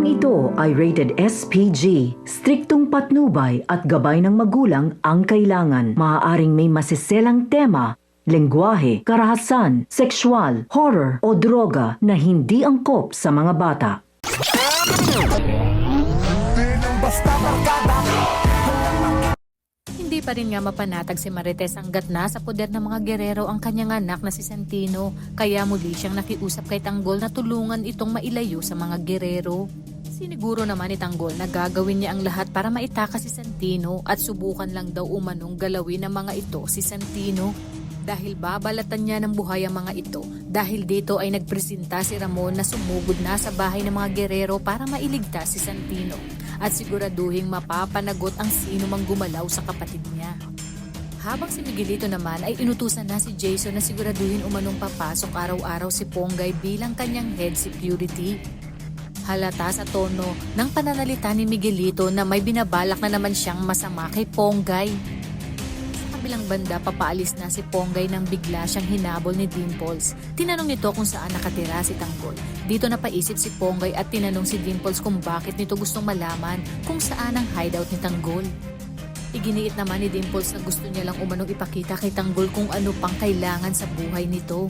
ito ay rated SPG. Striktong patnubay at gabay ng magulang ang kailangan. Maaaring may masiselang tema, lengguwahe, karahasan, sexual, horror o droga na hindi angkop sa mga bata. Hindi pa rin nga mapanatag si Marites hanggat na sa poder ng mga gerero ang kanyang anak na si Santino, kaya muli siyang nakiusap kay Tanggol na tulungan itong mailayo sa mga gerero. Siniguro naman ni Tanggol na gagawin niya ang lahat para maitakas si Santino at subukan lang daw umanong galawin ng mga ito si Santino. Dahil babalatan niya ng buhay ang mga ito, dahil dito ay nagpresenta si Ramon na sumugod na sa bahay ng mga gerero para mailigtas si Santino at siguraduhing mapapanagot ang sino mang gumalaw sa kapatid niya. Habang si Miguelito naman ay inutusan na si Jason na siguraduhin umanong papasok araw-araw si Ponggay bilang kanyang head security. Halata sa tono ng pananalita ni Miguelito na may binabalak na naman siyang masama kay Ponggay. Bilang banda, papaalis na si Ponggay nang bigla siyang hinabol ni Dimples. Tinanong nito kung saan nakatira si Tanggol. Dito napaisip si Ponggay at tinanong si Dimples kung bakit nito gustong malaman kung saan ang hideout ni Tanggol. Iginiit naman ni Dimples na gusto niya lang umanong ipakita kay Tanggol kung ano pang kailangan sa buhay nito.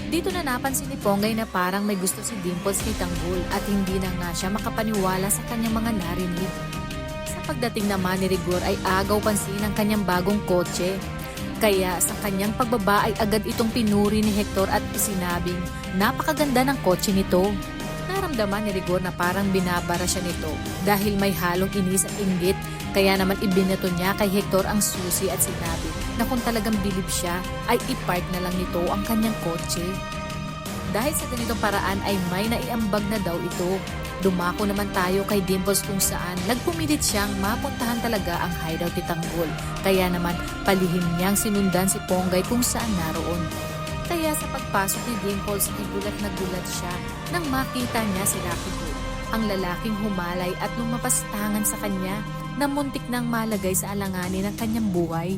Dito na napansin ni Ponggay na parang may gusto si Dimples kay Tanggol at hindi na nga siya makapaniwala sa kanyang mga narinig. Pagdating naman ni Rigor ay agaw pansin ang kanyang bagong kotse. Kaya sa kanyang pagbaba ay agad itong pinuri ni Hector at isinabing napakaganda ng kotse nito. Naramdaman ni Rigor na parang binabara siya nito dahil may halong inis at inggit, kaya naman ibinato niya kay Hector ang susi at sinabi na kung talagang bilib siya ay ipark na lang nito ang kanyang kotse. Dahil sa ganitong paraan ay may naiambag na daw ito. Dumako naman tayo kay Dimples kung saan nagpumilit siyang mapuntahan talaga ang hideout ni Tanggol. Kaya naman palihim niyang sinundan si Ponggay kung saan naroon. Kaya sa pagpasok ni Dimples ay gulat na gulat siya nang makita niya si Rocky Boy, ang lalaking humalay at lumapastangan sa kanya na muntik nang malagay sa alanganin ng kanyang buhay.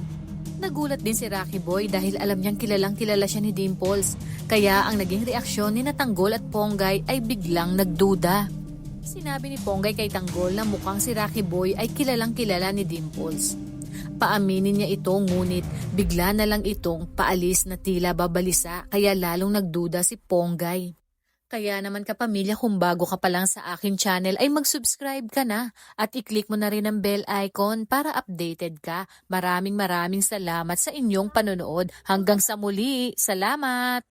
Nagulat din si Rocky Boy dahil alam niyang kilalang kilala siya ni Dimples. Kaya ang naging reaksyon ni Tanggol at Ponggay ay biglang nagduda. Sinabi ni Ponggay kay Tanggol na mukhang si Rocky Boy ay kilalang kilala ni Dimples. Paaminin niya ito ngunit bigla na lang itong paalis na tila babalisa kaya lalong nagduda si Ponggay. Kaya naman kapamilya, kung bago ka pa lang sa akin channel ay mag-subscribe ka na at i-click mo na rin ang bell icon para updated ka. Maraming salamat sa inyong panonood. Hanggang sa muli, salamat!